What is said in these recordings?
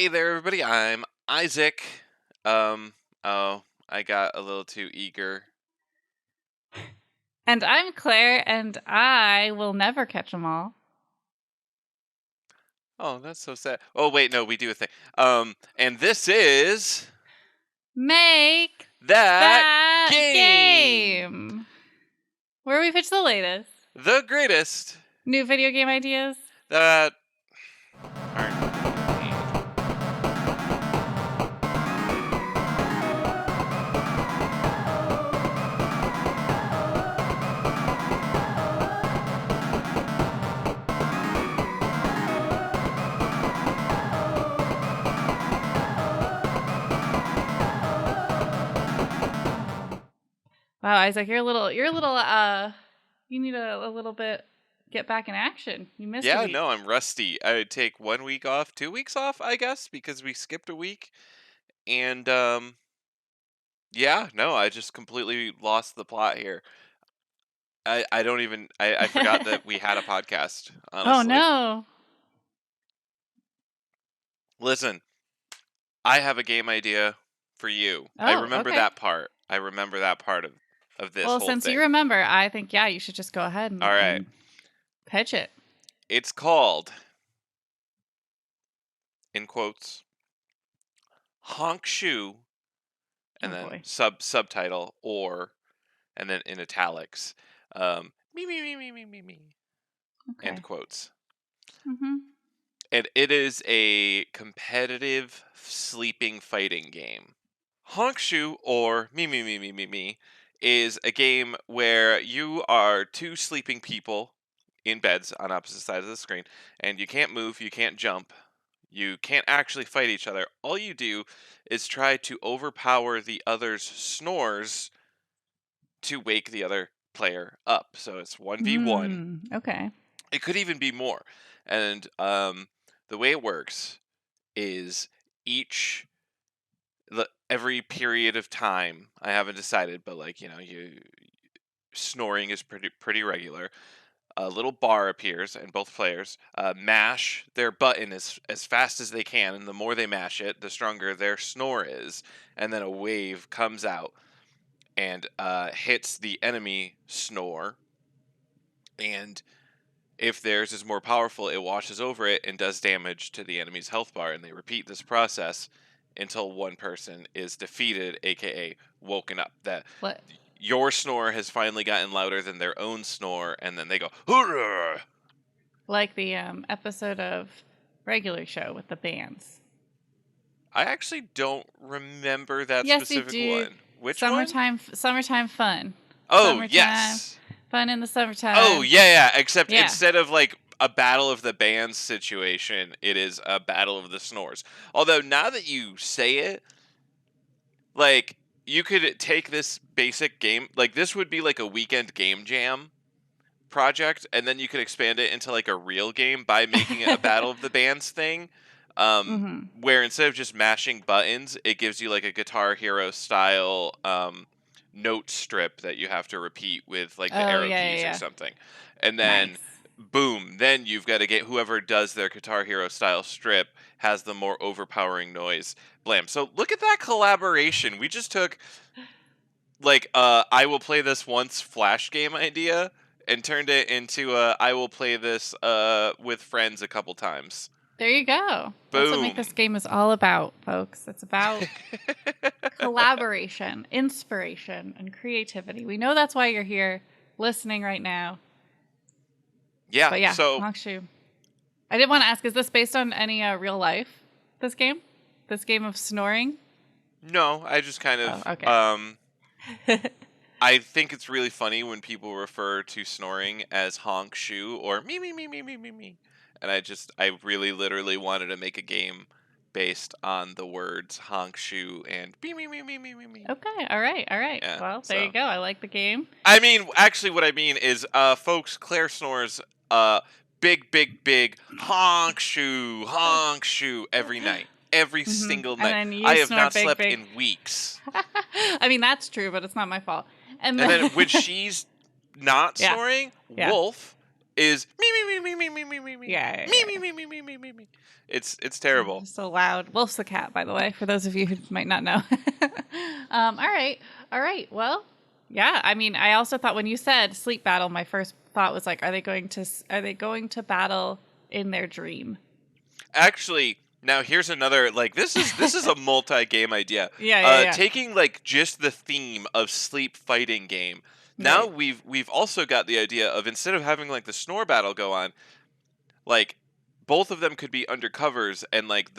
Hey there, everybody. I'm Isaac. Oh, I got a little too eager. And I'm Claire, and I will never catch them all. Oh, that's so sad. Oh, wait, no, we do a thing. And this is Make that that game. game! Where we pitch the latest. The greatest New video game ideas. that aren't made. Wow, Isaac, you need a little bit get back in action. You missed a Yeah, week. no, I'm rusty. I would take 1 week off, 2 weeks off, I guess, because we skipped a week. And, yeah, no, I just completely lost the plot here. I don't even, I forgot that we had a podcast, Oh honestly. no. Listen, I have a game idea for you. I Oh, remember okay. that part. I remember that part of this Well, whole since you thing. remember, I think you should just go ahead All right. and pitch it. It's called, in quotes, Honk Shoe, and Oh then boy. subtitle, or, and then in italics, me, me, me, me, me, me, me, Okay. end quotes. Mm-hmm. And it is a competitive sleeping fighting game. Honk Shoe, or Me Me Me Me Me Me, is a game where you are two sleeping people in beds on opposite sides of the screen, and you can't move, you can't jump, you can't actually fight each other. All you do is try to overpower the other's snores to wake the other player up. So it's 1v1. Okay. It could even be more. And the way it works is each every period of time, I haven't decided, but like, you snoring is pretty regular. A little bar appears, and both players mash their button as fast as they can, and the more they mash it, the stronger their snore is. And then a wave comes out and hits the enemy snore, and if theirs is more powerful, it washes over it and does damage to the enemy's health bar, and they repeat this process until one person is defeated, aka woken up. That What? your snore has finally gotten louder than their own snore, and then they go, "Hoorah!" Like the episode of Regular Show with the bands. I actually don't remember that Yes, you specific do. one. Which one? Summertime fun. Oh, Summertime yes. fun in the summertime. Oh, yeah. Except Yeah. instead of like a battle of the bands situation, it is a battle of the snores. Although now that you say it, like, you could take this basic game, like this would be like a weekend game jam project, and then you could expand it into like a real game by making it a battle of the bands thing. Where instead of just mashing buttons, it gives you like a Guitar Hero style note strip that you have to repeat with like the arrow keys or something. And then boom, then you've got to get whoever does their Guitar Hero style strip has the more overpowering noise. Blam. So look at that collaboration. We just took like I will play this once flash game idea and turned it into a I will play this with friends a couple times. There you go. That's what Make Boom. This Game is all about, folks. It's about collaboration, inspiration, and creativity. We know that's why you're here listening right now. Yeah. But yeah, So Honk Shoe. I did want to ask, is this based on any real life, this game? This game of snoring? no, I just kind of okay. I think it's really funny when people refer to snoring as honk shoe or me me me me me me me. And I really literally wanted to make a game based on the words honk shoe and me me me me me me me. Okay, all right. Yeah, Well, there so you go. I like the game. I mean, actually, what I mean is, folks, Claire snores, big honk shoe every night, every single And night. then you I have snore not big, slept big. in weeks. I mean, that's true, but it's not my fault. And then when she's not snoring, Yeah. Wolf is me me me me me me me me Yeah, me yeah, me me me me me me me. It's yeah. terrible. So loud. Wolf's the cat, by the way, for those of you who might not know. All right. Well, yeah. I mean, I also thought when you said sleep battle, my first thought was like, are they going to battle in their dream? Actually, now here's another like this is a multi-game idea. Yeah. Taking like just the theme of sleep fighting game. Now Right. we've also got the idea of instead of having like the snore battle go on, like both of them could be undercovers and like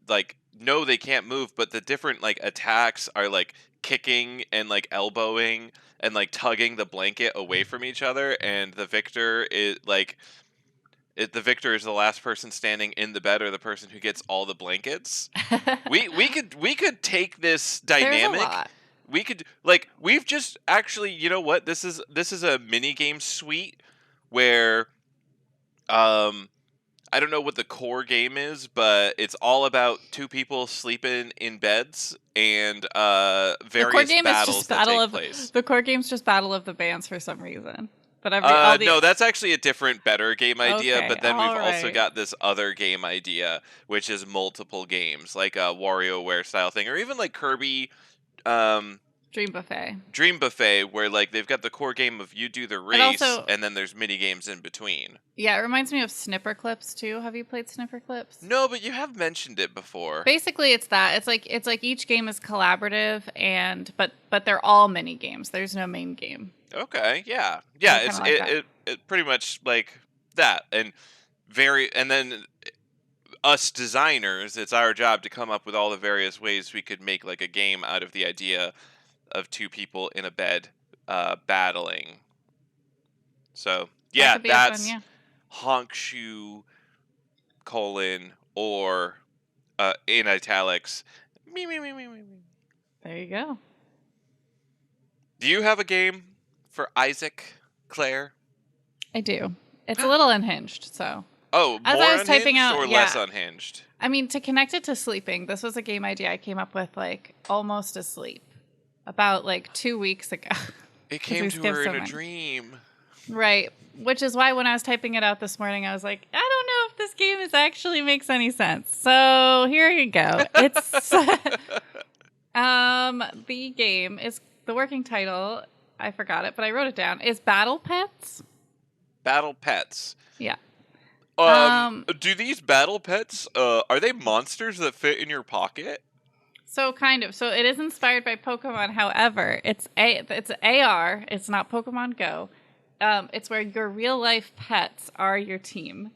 like no they can't move, but the different like attacks are like kicking and like elbowing and like tugging the blanket away from each other, and the victor is like the victor is the last person standing in the bed or the person who gets all the blankets. We could take this There's a dynamic. lot. We could like we've just actually, you know what? This is a mini game suite where um I don't know what the core game is, but it's all about two people sleeping in beds and The core various game is battles just that take place. the core game's just battle of the bands for some reason. But all the No, that's actually a different, better game idea. okay, But then we've all also right. got this other game idea, which is multiple games, like a WarioWare style thing, or even like Kirby um, Dream Buffet. Dream Buffet, where like they've got the core game of you do the It race, also and then there's mini games in between. yeah, it reminds me of Snipper Clips too. Have you played Snipper Clips? No, but you have mentioned it before. Basically, it's that. It's like each game is collaborative and but they're all mini games. There's no main game. Okay, yeah, I yeah. kind It's of like that. it pretty much like that, and and then us designers, it's our job to come up with all the various ways we could make like a game out of the idea of two people in a bed battling. So That yeah, could be a fun, that's yeah. honk shoe colon or in italics. Me me me me me me. There you go. Do you have a game for Isaac, Claire? I do. It's a little unhinged, so Oh, as I more was typing unhinged out, or less yeah. unhinged? I mean, to connect it to sleeping, this was a game idea I came up with like almost asleep about like 2 weeks ago. It 'Cause came we to skipped her so in a much. dream. Right. Which is why when I was typing it out this morning, I was like, I don't know if this game is actually makes any sense. So here you go. It's the game is the working title. I forgot it, but I wrote it down. Is Battle Pets? Battle pets. Yeah. Do these battle pets, are they monsters that fit in your pocket? So kind of. So it is inspired by Pokemon. However, it's AR. It's not Pokemon Go. It's where your real life pets are your team.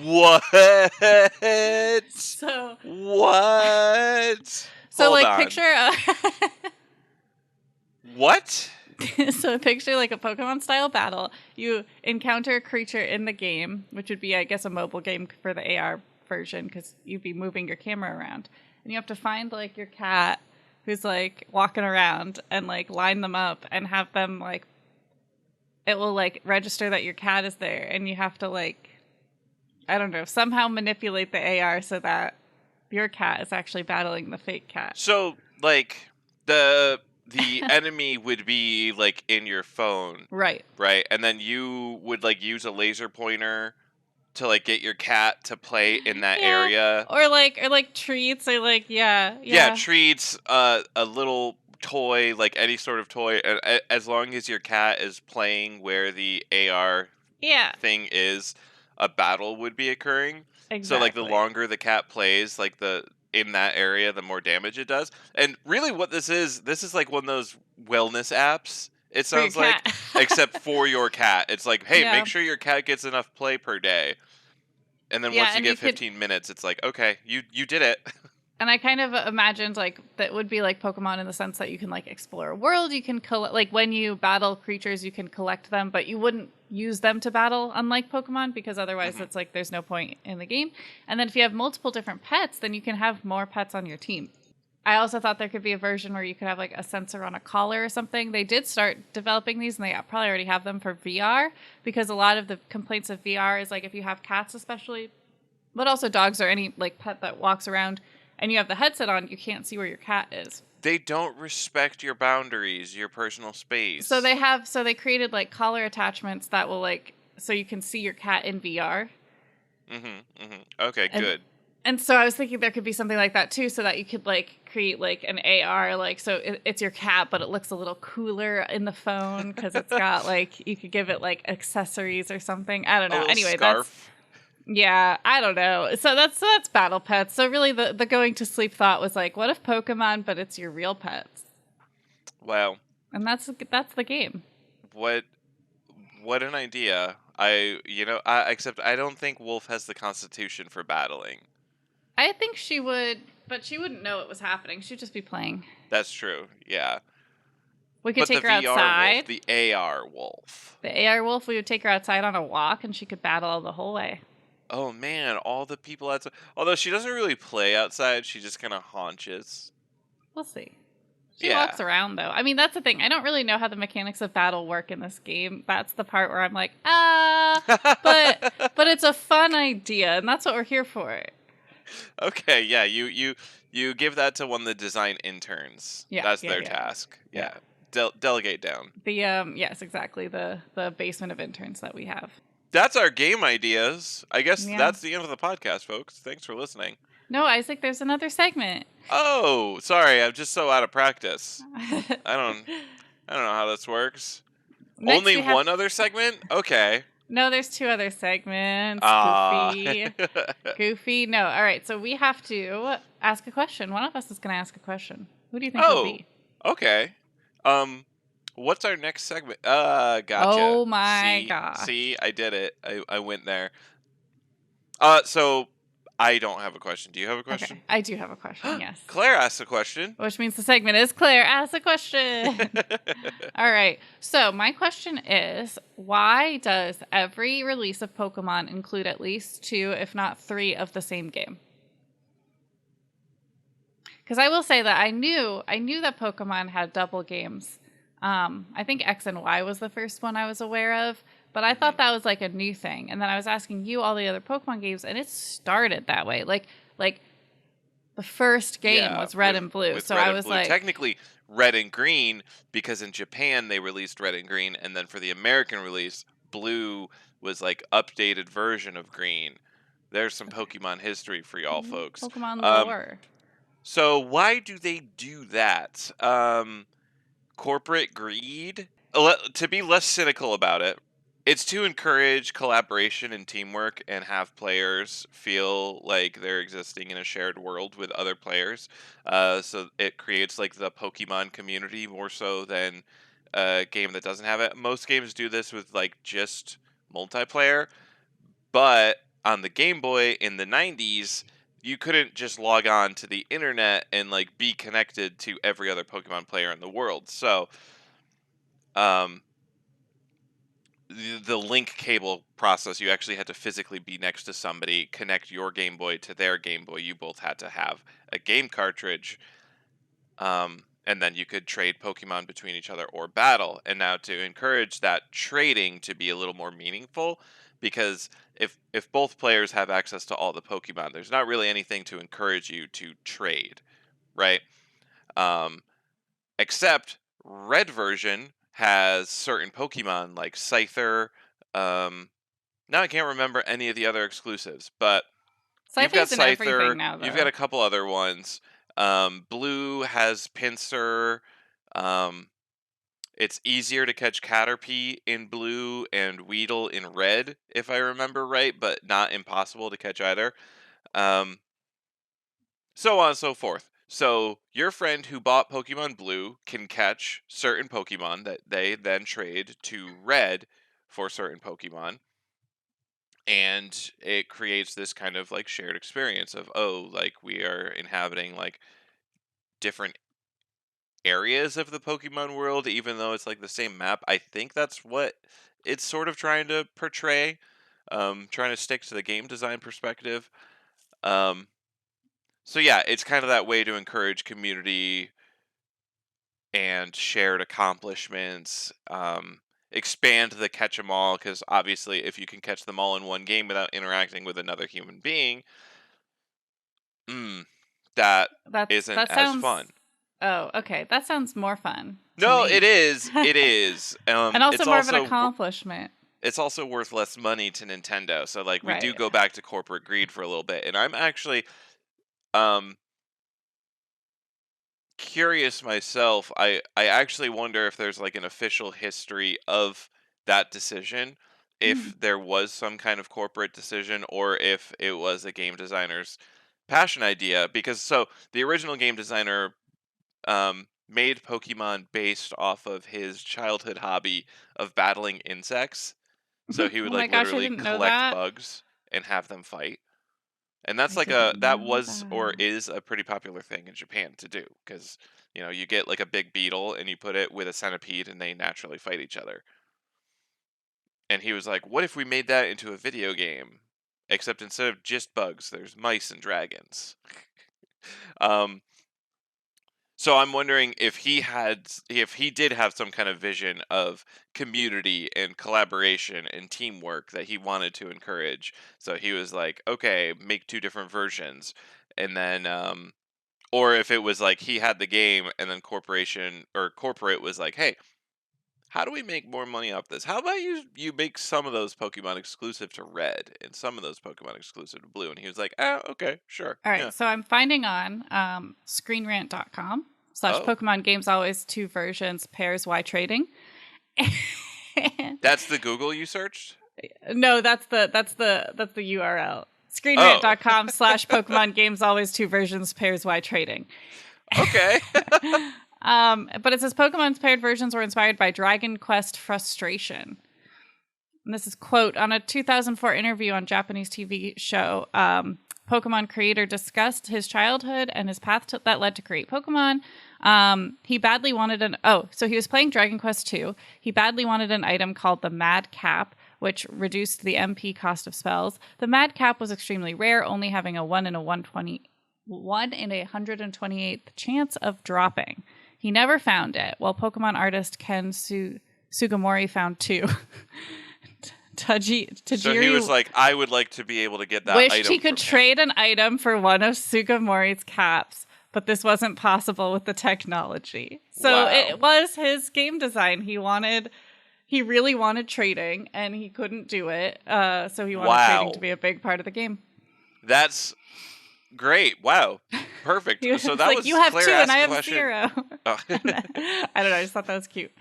What? So What? so Hold like on. picture What? so picture like a Pokemon style battle. You encounter a creature in the game, which would be I guess a mobile game for the AR version because you'd be moving your camera around, and you have to find like your cat who's like walking around and like line them up and have them like it will like register that your cat is there, and you have to like I don't know somehow manipulate the AR so that your cat is actually battling the fake cat. So, like, the enemy would be like in your phone, Right. right? And then you would like use a laser pointer to like get your cat to play in that Yeah. area. Or like treats or like Yeah, treats, a little toy, like any sort of toy, as long as your cat is playing where the AR Yeah. thing is, a battle would be occurring. Exactly. So like the longer the cat plays, like the in that area, the more damage it does. And really, what this is like one of those wellness apps. It For your sounds like, cat. except for your cat. It's like, hey, Yeah. make sure your cat gets enough play per day. And then Yeah, once you and get you could- 15 minutes, it's like, okay, you did it. And I kind of imagined like that would be like Pokemon in the sense that you can like explore a world. You can collect like when you battle creatures, you can collect them, but you wouldn't use them to battle, unlike Pokemon, because otherwise it's like there's no point in the game. And then if you have multiple different pets, then you can have more pets on your team. I also thought there could be a version where you could have like a sensor on a collar or something. They did start developing these, and they probably already have them for VR, because a lot of the complaints of VR is like if you have cats, especially, but also dogs or any like pet that walks around, and you have the headset on, you can't see where your cat is. They don't respect your boundaries, your personal So space. they created like collar attachments that will like so you can see your cat in VR. Okay, And good. and so I was thinking there could be something like that too, so that you could like create like an AR, like so it's your cat, but it looks a little cooler in the phone because it's got like you could give it like accessories or something. I don't A know. little Anyway, that's scarf. yeah, I don't know. So that's battle pets. So really, the going to sleep thought was like, what if Pokemon, but it's your real pets, Wow, and that's the game. what what an idea. Except I don't think Wolf has the constitution for battling. I think she would, but she wouldn't know it was happening. She'd just be playing. That's true. Yeah. We could But the take her VR Wolf, outside. the AR Wolf. The AR wolf, we would take her outside on a walk and she could battle the whole way. Oh man, all the people outside. Although she doesn't really play outside, she just kind of haunches. We'll see. She Yeah. walks around though. I mean, that's the thing. I don't really know how the mechanics of battle work in this game. That's the part where I'm like, but it's a fun idea, and that's what we're here for. Okay, yeah, you give that to one of the design interns. Yeah, That's yeah, their yeah, task. yeah. Yeah. Delegate down. The yes, exactly. The basement of interns that we have. That's our game ideas. I guess Yeah. that's the end of the podcast, folks. Thanks for listening. No, Isaac, there's another segment. Oh, sorry, I'm just so out of practice. I don't I don't know how this works. Next Only we have one other segment? Okay. no. There's two other segments. Ah. Goofy. Goofy. No. All right. So we have to ask a question. One of us is going to ask a question. Who do you think it'll Oh, be? okay. What's our next segment? Gotcha. Oh my gosh. See, I did it. I went there. So I don't have a question. Do you have a question? Okay. I do have a question. Yes. Claire asked a question. Which means the segment is Claire ask a question. All right. So my question is, why does every release of Pokemon include at least 2, if not 3, of the same game? Because I will say that I knew that Pokemon had double games. I think X and Y was the first one I was aware of, but I thought that was like a new thing. And then I was asking you all the other Pokemon games, and it started that way. Like the first game was Red and Blue. So I was like, technically Red and Green, because in Japan they released Red and Green, and then for the American release, Blue was like updated version of Green. There's some Pokemon history for y'all folks. Pokemon lore. So why do they do that? Corporate greed? To be less cynical about it, it's to encourage collaboration and teamwork and have players feel like they're existing in a shared world with other players. So it creates like the Pokemon community more so than a game that doesn't have it. Most games do this with like just multiplayer, but on the Game Boy in the 90s, you couldn't just log on to the internet and like be connected to every other Pokemon player in the world. So, um, the link cable process, you actually had to physically be next to somebody, connect your Game Boy to their Game Boy. You both had to have a game cartridge, and then you could trade Pokemon between each other or battle. And now to encourage that trading to be a little more meaningful, because if both players have access to all the Pokemon, there's not really anything to encourage you to trade, right? Um, Except Red version has certain Pokemon like Scyther. Now I can't remember any of the other exclusives, but you've got Scyther's in Scyther. everything now, You've got though. a couple other ones. Blue has Pinsir. Um, it's easier to catch Caterpie in blue and Weedle in red, if I remember right, but not impossible to catch either. Um, so on and so forth. So your friend who bought Pokemon Blue can catch certain Pokemon that they then trade to Red for certain Pokemon. And it creates this kind of like shared experience of, oh, like we are inhabiting like different areas of the Pokemon world, even though it's like the same map. I think that's what it's sort of trying to portray, trying to stick to the game design perspective. Um, so yeah, it's kind of that way to encourage community and shared accomplishments. Expand the catch 'em all, because obviously, if you can catch them all in one game without interacting with another human being, mm, that isn't That as sounds. fun. Oh, okay. That sounds more fun to No, it me. is. It is. And also more of an accomplishment. It's also worth less money to Nintendo. So like we do Right. go back to corporate greed for a little bit. And I'm actually um curious myself. I actually wonder if there's like an official history of that decision, Hmm. if there was some kind of corporate decision or if it was a game designer's passion idea, because so the original game designer made Pokemon based off of his childhood hobby of battling insects. So he would Oh my like gosh, I literally didn't know collect that. bugs and have them fight. And that's I like a didn't that know was or that. is a pretty popular thing in Japan to do, because you get like a big beetle and you put it with a centipede and they naturally fight each other. And he was like, "What if we made that into a video game? Except instead of just bugs, there's mice and dragons." um, So I'm wondering if he did have some kind of vision of community and collaboration and teamwork that he wanted to encourage. So he was like, okay, make two different versions. And then or if it was like he had the game and then corporation or corporate was like, "Hey, how do we make more money off this? How about you make some of those Pokemon exclusive to Red and some of those Pokemon exclusive to Blue?" And he was like, "Ah, okay, sure. All Yeah." right, so I'm finding on screenrant.com slash Oh, Pokemon Games Always Two Versions Pairs Why Trading. that's the Google you searched? No, that's the URL. Oh. Screenrant.com slash Pokemon Games Always Two Versions Pairs Why Trading. Okay. But it says Pokemon's paired versions were inspired by Dragon Quest frustration. And this is quote on a 2004 interview on Japanese TV show. Pokemon creator discussed his childhood and his path that led to create Pokemon. He badly wanted so he was playing Dragon Quest 2. He badly wanted an item called the Mad Cap, which reduced the MP cost of spells. The Mad Cap was extremely rare, only having a 1 in a 128th chance of dropping. He never found it, while Pokemon artist Ken Sugimori found two. So he was like, I would like to be able to get that wished item he could from him. trade an item for one of Sugimori's caps, but this wasn't possible with the technology. So Wow. it was his game design. He really wanted trading, and he couldn't do it. So he wanted trading to be a big part of the game. That's great. Wow. Perfect. He was So that like, was you have Claire 2 and asked I a have question. 0. Oh. I don't know. I just thought that was cute.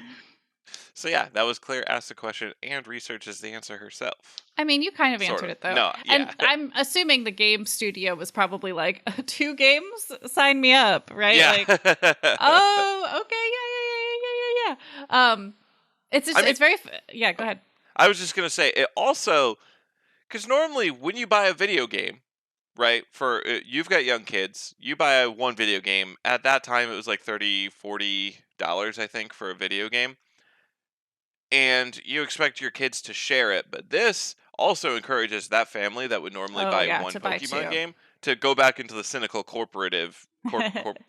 So yeah, that was Claire asked the question and researches the answer herself. I mean, you kind of Sort answered of. it, though. No, yeah. And I'm assuming the game studio was probably like, 2 games? Sign me up, right? Yeah. Like, oh, okay, yeah. It's very, yeah, go ahead. I was just going to say, it also, because normally when you buy a video game, right, you've got young kids, you buy one video game, at that time it was like $30-$40, I think, for a video game. And you expect your kids to share it, but this also encourages that family that would normally Oh, buy yeah, one to buy Pokemon 2. game to go back into the cynical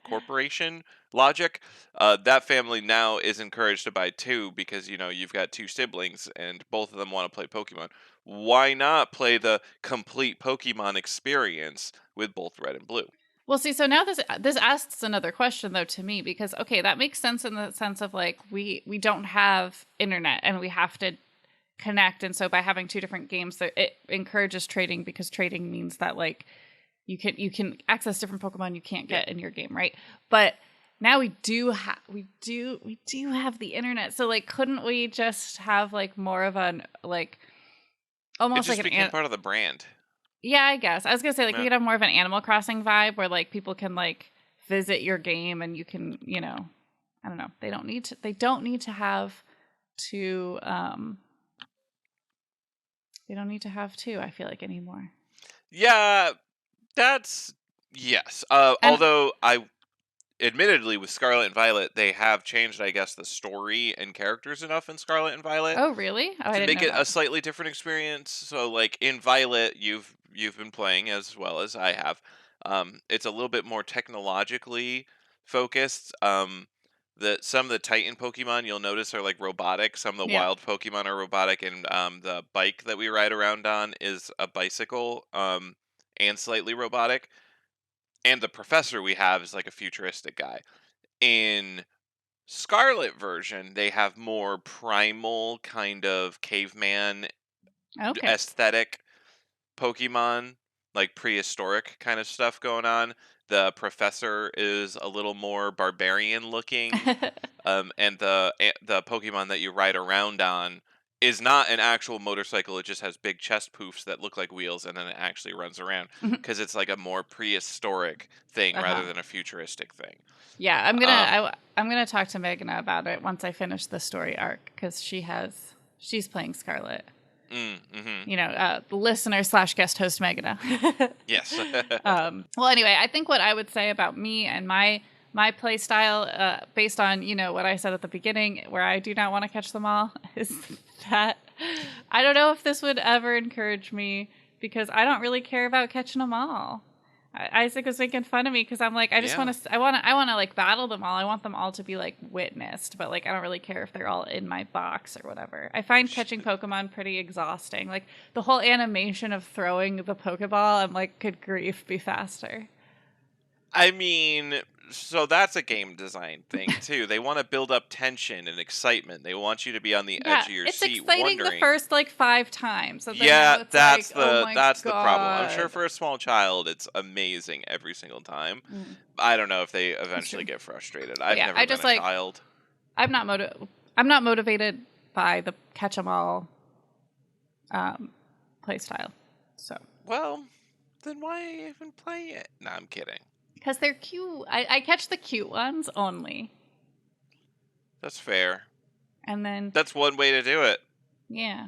corporation logic. That family now is encouraged to buy 2 because you've got 2 siblings and both of them want to play Pokemon. Why not play the complete Pokemon experience with both Red and Blue? Well, see, so now this asks another question though to me, because okay, that makes sense in the sense of like we don't have internet and we have to connect, and so by having 2 different games, it encourages trading, because trading means that like you can access different Pokemon you can't get in your game, right? But now we do have the internet, so like couldn't we just have like more of an like almost It just like became part of the brand. yeah, I guess. I was going to say, like, Yeah. we could have more of an Animal Crossing vibe where, like, people can, like, visit your game and you can, I don't know. They don't need to have to, they don't need to have 2, I feel like, anymore. Yeah, yes. And Although admittedly, with Scarlet and Violet, they have changed, I guess, the story and characters enough in Scarlet and Violet oh, really? Oh, I to didn't make know it a that. slightly different experience. So, like in Violet, you've been playing as well as I have. It's a little bit more technologically focused. Some of the Titan Pokemon you'll notice are like robotic. Some of the Yeah. wild Pokemon are robotic, and the bike that we ride around on is a bicycle. And slightly robotic. and the professor we have is like a futuristic guy. In Scarlet version, they have more primal kind of caveman Okay. aesthetic Pokemon, like prehistoric kind of stuff going on. The professor is a little more barbarian looking, and the Pokemon that you ride around on is not an actual motorcycle. It just has big chest poofs that look like wheels, and then it actually runs around because it's like a more prehistoric thing rather Uh-huh. than a futuristic thing. Yeah, Um, I'm gonna talk to Megan about it once I finish the story arc because she's playing Scarlet. mm-hmm. You know, the listener slash guest host Megana. Yes. Well, anyway, I think what I would say about me and my play style, based on what I said at the beginning, where I do not want to catch them all, is that I don't know if this would ever encourage me because I don't really care about catching them all. Isaac was making fun of me because I'm like, Yeah. I want to like battle them all. I want them all to be like witnessed, but like I don't really care if they're all in my box or whatever. I find catching Pokemon pretty exhausting. Like the whole animation of throwing the Pokeball, I'm like, good grief, be faster. I mean, so that's a game design thing too. They want to build up tension and excitement. They want you to be on the Yeah, edge of your it's seat exciting the wondering. first like 5 times, and then now Yeah, it's like, oh my that's the problem. I'm sure god. for a small child it's amazing every single time. Mm, I don't know if they that's true. eventually get frustrated. But I've yeah, never I been just a like child. I'm not I'm not motivated by the catch 'em all play style. So Well, then why even play it? No, I'm kidding. because they're cute, I catch the cute ones only, That's fair. and then That's one way to do it. yeah,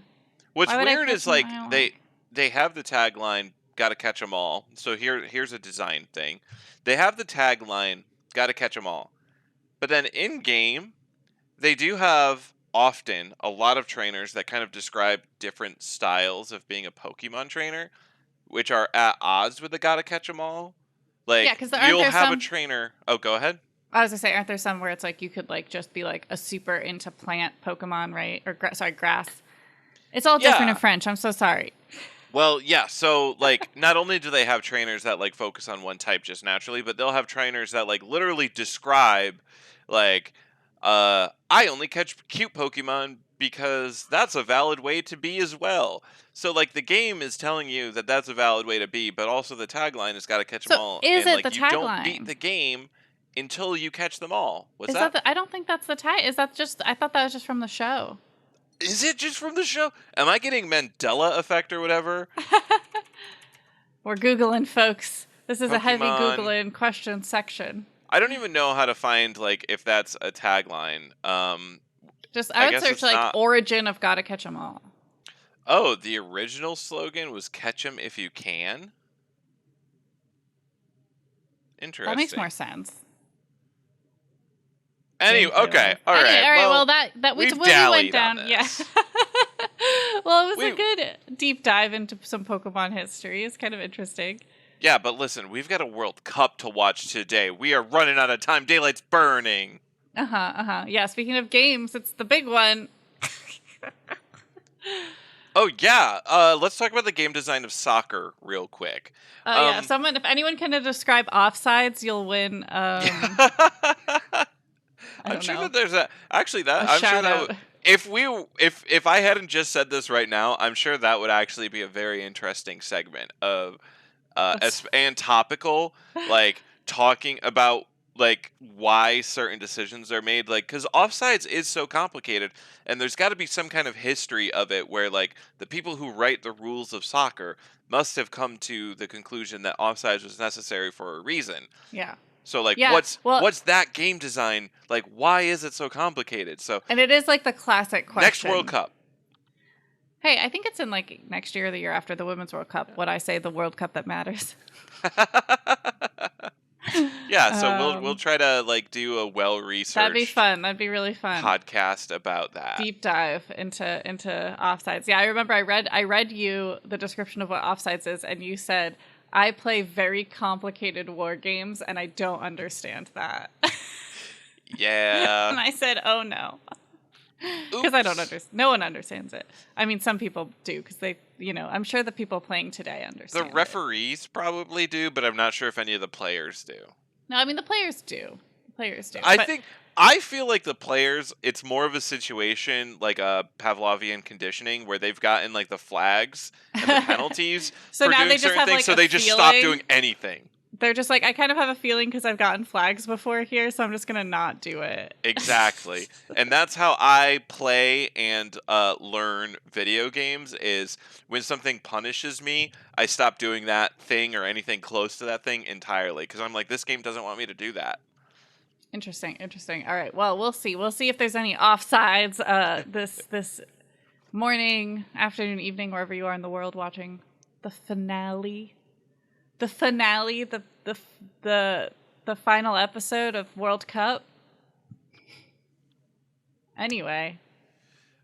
What's why would I weird catch is them? like I don't want. they have the tagline "Gotta catch 'em all." So here's a design thing. They have the tagline "Gotta catch 'em all," but then in game they do have often a lot of trainers that kind of describe different styles of being a Pokemon trainer, which are at odds with the "Gotta catch 'em all." Yeah, Like because aren't you'll there have a some? trainer. Oh, go ahead. I was gonna say, aren't there some where it's like you could like just be like a super into plant Pokemon, right? Or sorry, grass. It's all different in Yeah. French. I'm so sorry. Well, yeah, so like not only do they have trainers that like focus on one type just naturally, but they'll have trainers that like literally describe like I only catch cute Pokemon because that's a valid way to be as well. So like the game is telling you that that's a valid way to be, but also the tagline has got to catch them So all is and it the like you don't beat tagline? the game until you catch them all. What's Is that that? the? I don't think that's the tag. Is that just? I thought that was just from the show. Is it just from the show? Am I getting Mandela effect or whatever? We're googling, folks. This is a heavy Pokemon googling question section. I don't even know how to find like if that's a tagline. Just I I would guess search it's like not. origin of gotta catch 'em all. Oh, the original slogan was "Catch 'em if you can." That makes Interesting. more sense. Anyway, Gameplay okay, wise. all Anyway, right. all right. Well, Well, that we we've when we went dallied on down, yeah. this. Well, it was a We good deep dive into some Pokemon history. It's kind of interesting. yeah, but listen, we've got a World Cup to watch today. We are running out of time. Daylight's burning. Uh huh. Uh huh. Yeah. Speaking of games, it's the big one. Oh yeah. Let's talk about the game design of soccer real quick. Yeah. Um, If anyone can describe offsides, you'll win. I I'm don't sure know. that there's a actually that A I'm sure shout that would out. if I hadn't just said this right now, I'm sure that would actually be a very interesting segment of That's and topical, like talking about like why certain decisions are made, like because offsides is so complicated, and there's got to be some kind of history of it where like the people who write the rules of soccer must have come to the conclusion that offsides was necessary for a reason. yeah. So like Yeah. Well, what's that game design like? Why is it so complicated? So and it is like the classic next World question. Cup. Hey, I think it's in like next year or the year after the Women's World Cup. What I say, the World Cup that matters. Yeah, so we'll try to like do a well That'd be researched fun. That'd be really fun. podcast about that. Deep dive into offsides. Yeah, I remember I read you the description of what offsides is, and you said I play very complicated war games, and I don't understand that. Yeah. And I said, oh no. Because I don't Oops. understand. No one understands it. I mean, some people do because they, I'm sure the people playing today The understand it. referees probably do, but I'm not sure if any of the players do. No, I mean the players do. The players do. I But think I feel like the players, it's more of a situation like a Pavlovian conditioning where they've gotten like the flags and the penalties so for now doing they just certain have things, like so a they just stop doing feeling. anything. They're just like, I kind of have a feeling because I've gotten flags before here, so I'm just gonna not do it. Exactly. And that's how I play and learn video games is when something punishes me, I stop doing that thing or anything close to that thing entirely because I'm like, this game doesn't want me to do that. Interesting, interesting. All right. Well, we'll see. We'll see if there's any offsides this morning, afternoon, evening, wherever you are in the world watching the finale. The finale, the final episode of World Cup. Anyway,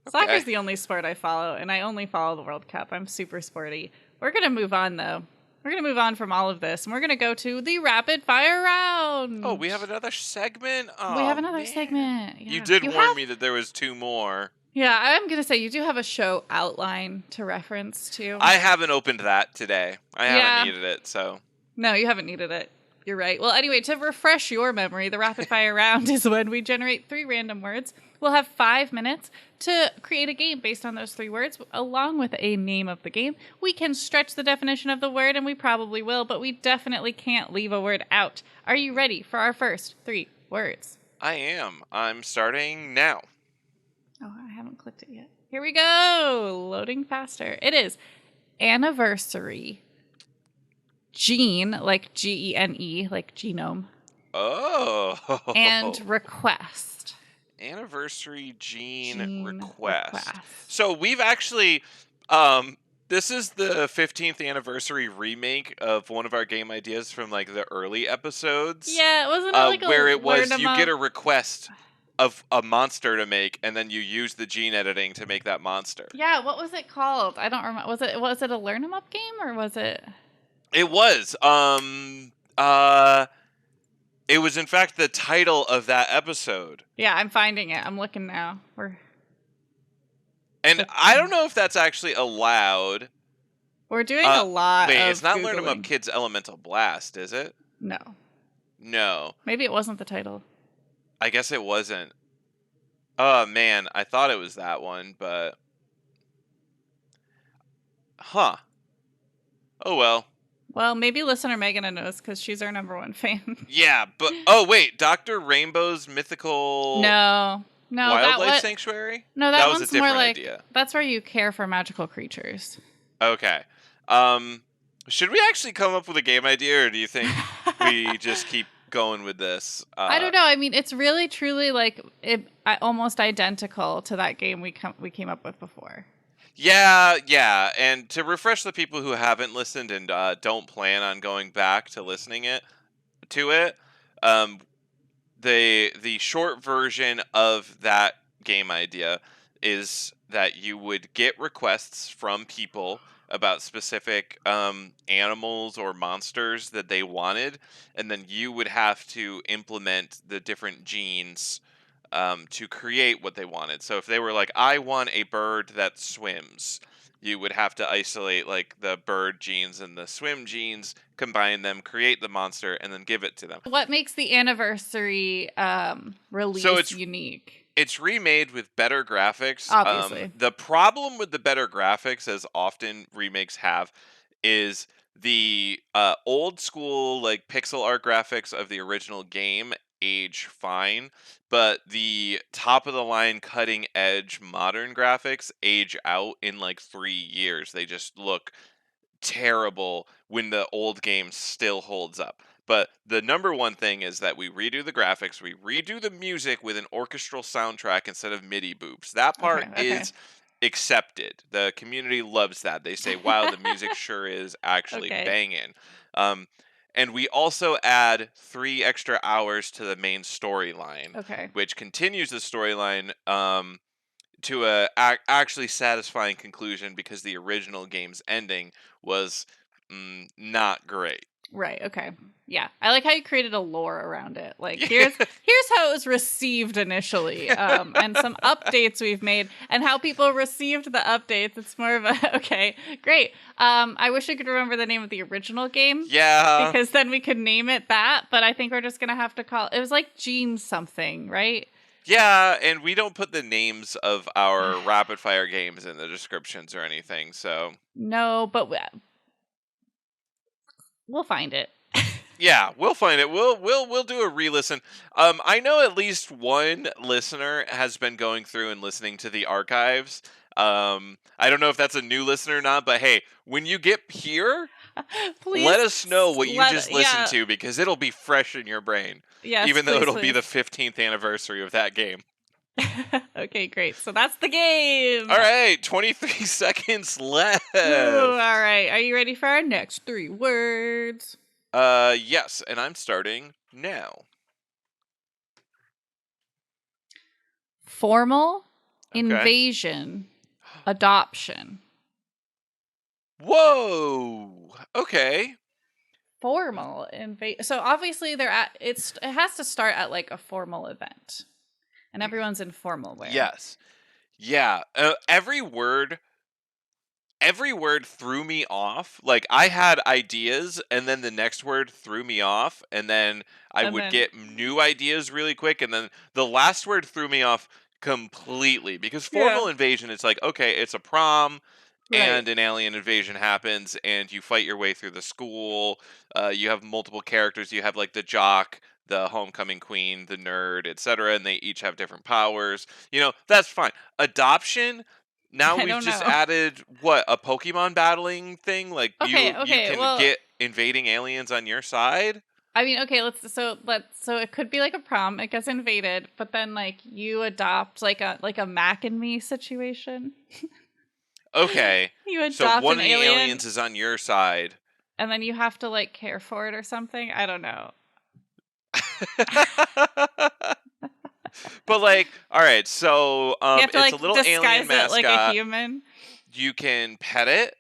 soccer's Okay. the only sport I follow, and I only follow the World Cup. I'm super sporty. We're gonna move on though. We're gonna move on from all of this, and we're gonna go to the rapid fire Oh, round. we have another segment? We have Oh, another man. segment. You Yeah, did you warn have. me that there was two more. Yeah, I'm gonna say you do have a show outline to reference to. I haven't opened that today. I haven't Yeah. needed it, so. No, you haven't needed it. You're right. Well, anyway, to refresh your memory, the rapid fire round is when we generate 3 random words. We'll have 5 minutes to create a game based on those 3 words, along with a name of the game. We can stretch the definition of the word, and we probably will, but we definitely can't leave a word out. Are you ready for our first 3 words? I am. I'm starting now. Oh, I haven't clicked it yet. Here we go. Loading faster. It is anniversary. Gene, like Gene, like genome. Oh. And request. Anniversary Gene Gene request. request. So we've actually this is the 15th anniversary remake of one of our game ideas from like the early episodes. Yeah, wasn't it like a where it was learn 'em you get up? a request of a monster to make and then you use the gene editing to make that monster. Yeah, what was it called? I don't remember. Was it a learn 'em up game or was it? It was it was in fact the title of that episode. Yeah, I'm finding it. I'm looking now. And I don't know if that's actually allowed. We're doing a lot Wait, of it's not Learn 'em Up Googling. Kids Elemental Blast, is it? No. No. Maybe it wasn't the title. I guess it wasn't. Oh man, I thought it was that one, but huh. Oh well. Well, maybe listener Megan knows because she's our number 1 fan. Yeah, but oh wait, Dr. Rainbow's Mythical No, Wildlife Sanctuary? No, That that was a one's more different like idea. that's where you care for magical creatures. Okay. Should we actually come up with a game idea, or do you think we just keep going with this? I don't know. I mean, it's really truly like almost identical to that game we came up with before. Yeah. And to refresh the people who haven't listened and don't plan on going back to listening to it, the short version of that game idea is that you would get requests from people about specific animals or monsters that they wanted, and then you would have to implement the different genes to create what they wanted. So if they were like, I want a bird that swims, you would have to isolate like the bird genes and the swim genes, combine them, create the monster, and then give it to them. What makes the anniversary release unique? It's remade with better graphics. Obviously. The problem with the better graphics, as often remakes have, is the old school like pixel art graphics of the original game age fine, but the top of the line cutting edge modern graphics age out in like 3 years. They just look terrible when the old game still holds up. But the number one thing is that we redo the graphics, we redo the music with an orchestral soundtrack instead of MIDI boops. That part Okay. is accepted. The community loves that. They say, "Wow, the music sure is actually Okay. banging." And we also add 3 extra hours to the main storyline, Okay. which continues the storyline to a actually satisfying conclusion because the original game's ending was not great. Right. Okay. Yeah. I like how you created a lore around it. Like Yeah. here's how it was received initially, and some updates we've made, and how people received the updates. It's more of a okay, great. I wish I could remember the name of the original game Yeah. because then we could name it that. But I think we're just gonna have to call it was like Gene something, right? Yeah, and we don't put the names of our rapid fire games in the descriptions or anything, so No, but we'll find it. yeah, we'll find it. We'll do a re-listen. I know at least one listener has been going through and listening to the archives. I don't know if that's a new listener or not, but hey, when you get here, Please let us know what you just listened yeah. to because it'll be fresh in your brain, Yes, even though please, it'll be please. the 15th anniversary of that game. Okay, great. So that's the game. All right, 23 seconds left. Ooh, all right. Are you ready for our next 3 words? Yes, and I'm starting now. Formal, Okay. invasion, adoption. Whoa. Okay. Formal invade. So obviously it has to start at like a formal event, and everyone's in formal wear. Yes. Yeah. Every word threw me off. Like I had ideas and then the next word threw me off and then I And would then get new ideas really quick and then the last word threw me off completely because yeah, formal invasion it's like okay, it's a prom right. and an alien invasion happens and you fight your way through the school. You have multiple characters. You have like the jock, the homecoming queen, the nerd, etc., and they each have different powers. That's fine. Adoption, now I we've don't just know. added what, a Pokemon battling thing? Like Okay, you okay. can Well, get invading aliens on your side? I mean, okay, let's so it could be like a prom, it gets invaded, but then like you adopt like a Mac and me situation. Okay. You So adopt one an of the alien aliens is on your side. and then you have to like care for it or something. I don't know. But like, all right, so You have to it's a like little alien disguise it like a mascot. human. You can pet it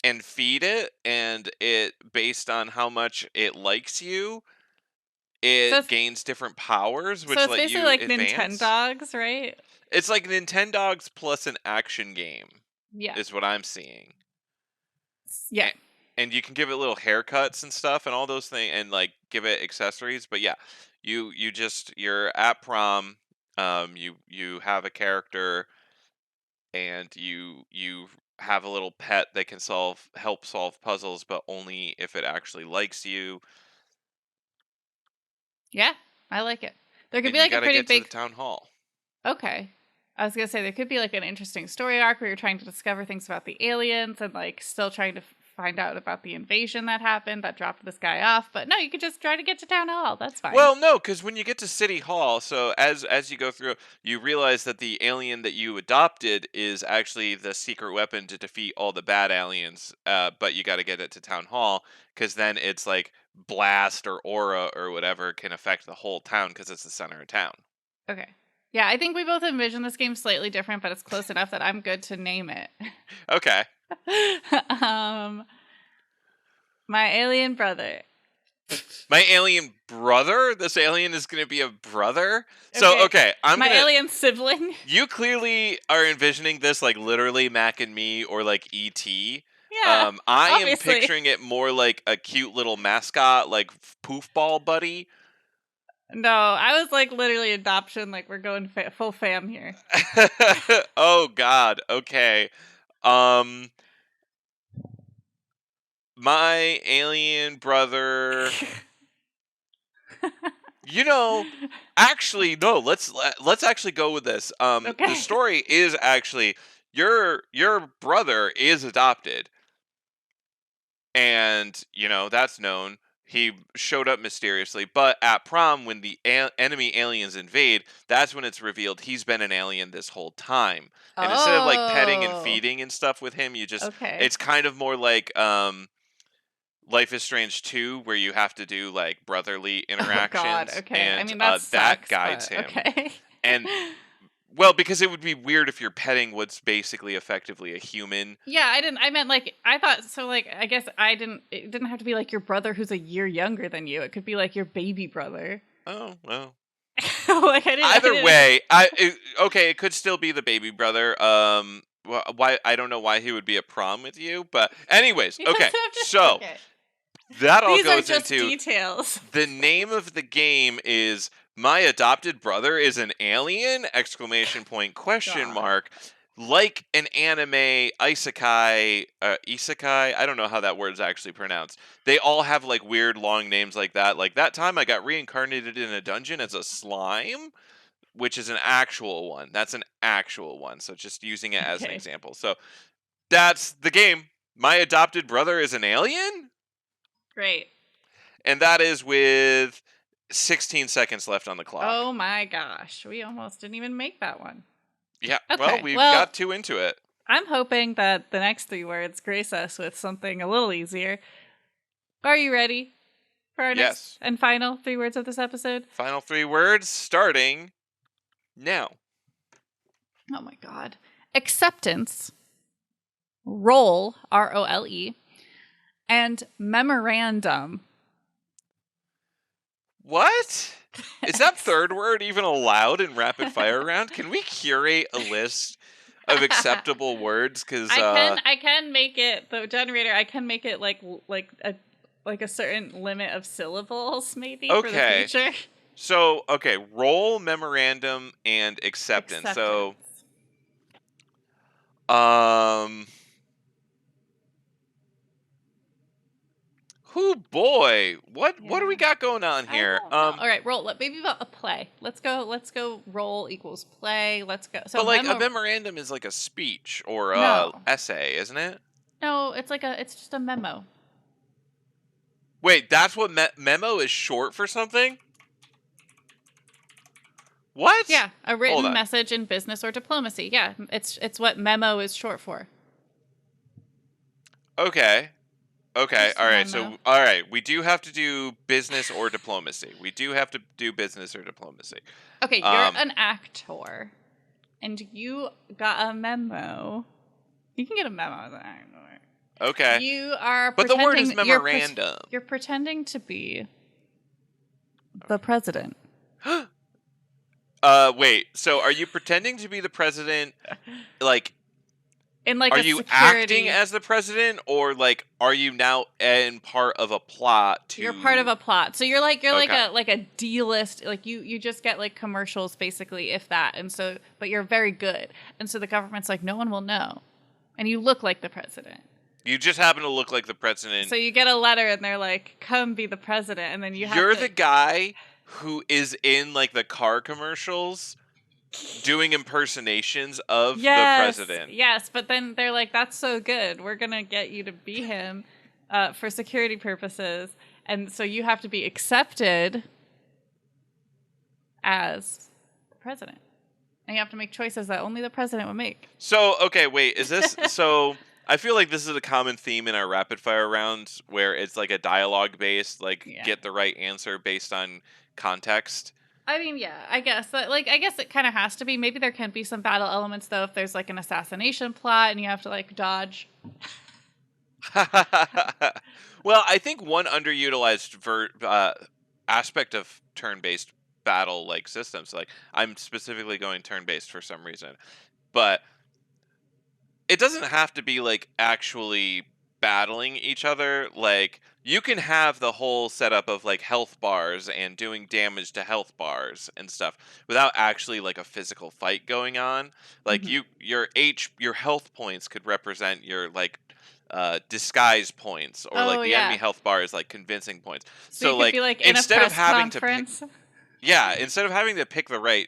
and feed it, and it based on how much it likes you, So it it's, gains different powers so which it's let basically you like advance. Nintendogs, right? It's like Nintendogs plus an action game, Yeah. is what I'm seeing. Yeah. A- And you can give it little haircuts and stuff and all those things and like give it accessories. But yeah, you're at prom, you have a character and you have a little pet that can help solve puzzles, but only if it actually likes you, Yeah. I like it. There could and be you like a got to pretty get to the big town hall. okay. I was gonna say there could be like an interesting story arc where you're trying to discover things about the aliens and like still trying to find out about the invasion that happened that dropped this guy off. But no, you could just try to get to town hall. That's fine. Well, no, because when you get to City Hall, so as you go through, you realize that the alien that you adopted is actually the secret weapon to defeat all the bad aliens. But you got to get it to Town Hall because then it's like blast or aura or whatever can affect the whole town because it's the center of town. Okay. Yeah, I think we both envision this game slightly different, but it's close enough that I'm good to name it. Okay, um, my alien brother. my alien brother. This alien is going to be a brother. So Okay, okay, I'm my gonna. alien sibling. You clearly are envisioning this like literally Mac and Me or like ET. Yeah, I am obviously. picturing it more like a cute little mascot, like Poofball Buddy. No, I was like literally adoption. Like we're going full fam here. Oh God. Okay. Um, my alien brother. You know, actually, no. Let's actually go with this. The Okay. story is actually your brother is adopted. And that's known. He showed up mysteriously, but at prom when the enemy aliens invade, that's when it's revealed he's been an alien this whole time. And instead of like petting and Oh. feeding and stuff with him, Okay. it's kind of more like Life is Strange 2 where you have to do like brotherly Oh God. interactions Okay. I and mean that that sucks, guides but him. okay. And Well, because it would be weird if you're petting what's basically effectively a human. Yeah, I didn't. I meant like I thought. So like I guess I didn't. It didn't have to be like your brother who's a year younger than you. It could be like your baby brother. Oh, well. Like I didn't. I Either didn't. way, okay, it could still be the baby brother. Why I don't know why he would be a prom with you, but anyways, He doesn't okay. have to. So Okay. that all These are goes just into details. the name of the game is My Adopted Brother is an Alien! Exclamation point question God. mark. Like an anime isekai, I don't know how that word's actually pronounced. They all have like weird long names like that. Like that time I got reincarnated in a dungeon as a slime, which is an actual one. That's an actual one. So just using it as an Okay. example. So that's the game. My Adopted Brother is an Alien? Great. And that is with 16 seconds left on the clock. Oh my gosh, we almost didn't even make that one. Yeah, Okay, well, we well- got too into it. I'm hoping that the next 3 words grace us with something a little easier. Are you ready for our Yes. next and final 3 words of this episode? Final 3 words starting now. Oh my god. Acceptance, role, ROLE, and memorandum. What? Is that third word even allowed in rapid fire round? Can we curate a list of acceptable words? Because I can make it the generator. I can make it like a certain limit of syllables, maybe for the Okay. future. So, okay, role, memorandum, and acceptance. So, whoo boy, what do we got going on here? All right, roll. Maybe about a play. Let's go. Roll equals play. Let's go. So but like a memorandum is like a speech or a No. essay, isn't it? No, it's just a memo. Wait, that's what memo is short for something? What? Yeah, a Hold written on. message in business or diplomacy. Yeah, it's what memo is short for. Okay. Okay. Just All right. memo. So, all right, we do have to do business or diplomacy. We do have to do business or diplomacy. Okay, you're an actor, and you got a memo. You can get a memo as an actor. Okay. You are. But the word is you're memorandum. You're pretending to be the president. Wait. So, are you pretending to be the president? Like, In like are a you security... acting as the president, or like, are you now in part of a plot? You're part of a plot. So you're like Okay. like a D-list. Like you just get like commercials basically, if that. And so, but you're very good. And so the government's like, no one will know, and you look like the president. You just happen to look like the president. So you get a letter, and they're like, come be the president, and then you have You're to... the guy who is in like the car commercials doing impersonations of the president. Yes, but then they're like, that's so good. We're going to get you to be him for security purposes. And so you have to be accepted as the president. And you have to make choices that only the president would make. So, okay, wait, is this so I feel like this is a common theme in our rapid fire rounds where it's like a dialogue based, like get the right answer based on context. I mean, yeah, I guess that, like, I guess it kind of has to be. Maybe there can be some battle elements though if there's like an assassination plot and you have to like dodge. Well, I think one underutilized aspect of turn-based battle like systems, like I'm specifically going turn-based for some reason, but it doesn't have to be like actually battling each other. Like you can have the whole setup of like health bars and doing damage to health bars and stuff without actually like a physical fight going on. Like your health points could represent your like disguise points, or like the enemy health bar is like convincing points. So you could like, be, like, in instead a of having conference. instead of having to pick the right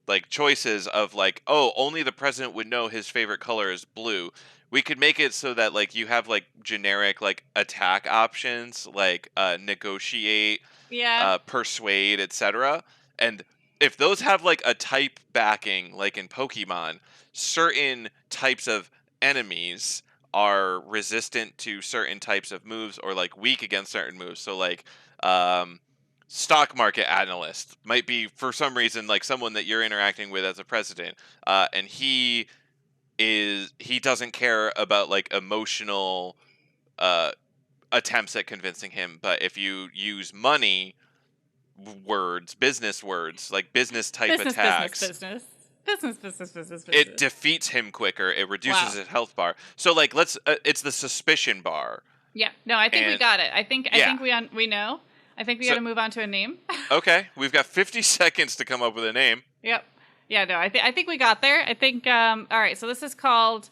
like choices of like, oh, only the president would know his favorite color is blue, we could make it so that like you have like generic like attack options like negotiate, persuade, etc. And if those have like a type backing, like in Pokemon, certain types of enemies are resistant to certain types of moves or like weak against certain moves. So like stock market analyst, might be for some reason like someone that you're interacting with as a president, and he doesn't care about like emotional attempts at convincing him, but if you use money words, business words, like business type attacks, business. it defeats him quicker. It reduces Wow. his health bar. So like it's the suspicion bar. Yeah. No, I think we And- got it. I think Yeah. we know. I think we So- got to move on to a name. Okay, we've got 50 seconds to come up with a name. Yep. Yeah, no, I think we got there. I think all right, so this is called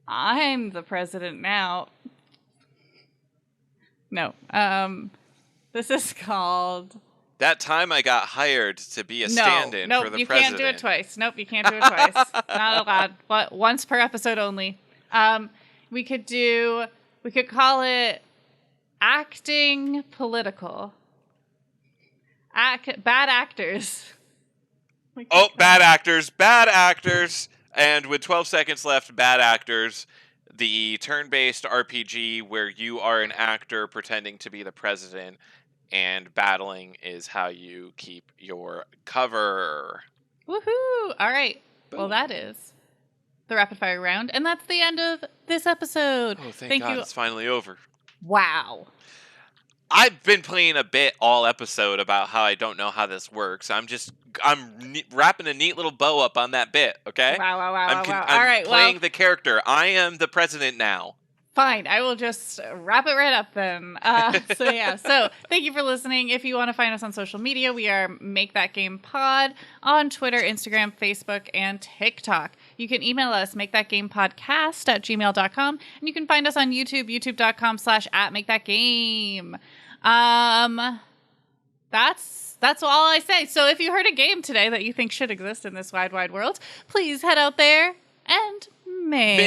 I'm the president now. No. This is called That time I got hired to be a stand-in no, for the you president. can't do it twice. Nope, you can't do it twice. Not allowed. But once per episode only. We could call it acting political. Bad actors. Oh, bad actors. And with 12 seconds left, bad actors. The turn-based RPG where you are an actor pretending to be the president, and battling is how you keep your cover. Woohoo! All right. Well, Boom. that is the rapid fire round, and that's the end of this episode. Oh, thank God, you. it's finally over. Wow. I've been playing a bit all episode about how I don't know how this works. I'm wrapping a neat little bow up on that bit, okay? Wow. I'm All right. playing Well, the character. I am the president now. fine. I will just wrap it right up then. So thank you for listening. If you want to find us on social media, we are Make That Game Pod on Twitter, Instagram, Facebook, and TikTok. You can email us, makethatgamepodcast@gmail.com, and you can find us on YouTube, youtube.com/@makethatgame. That's all I say. So if you heard a game today that you think should exist in this wide world, please head out there and make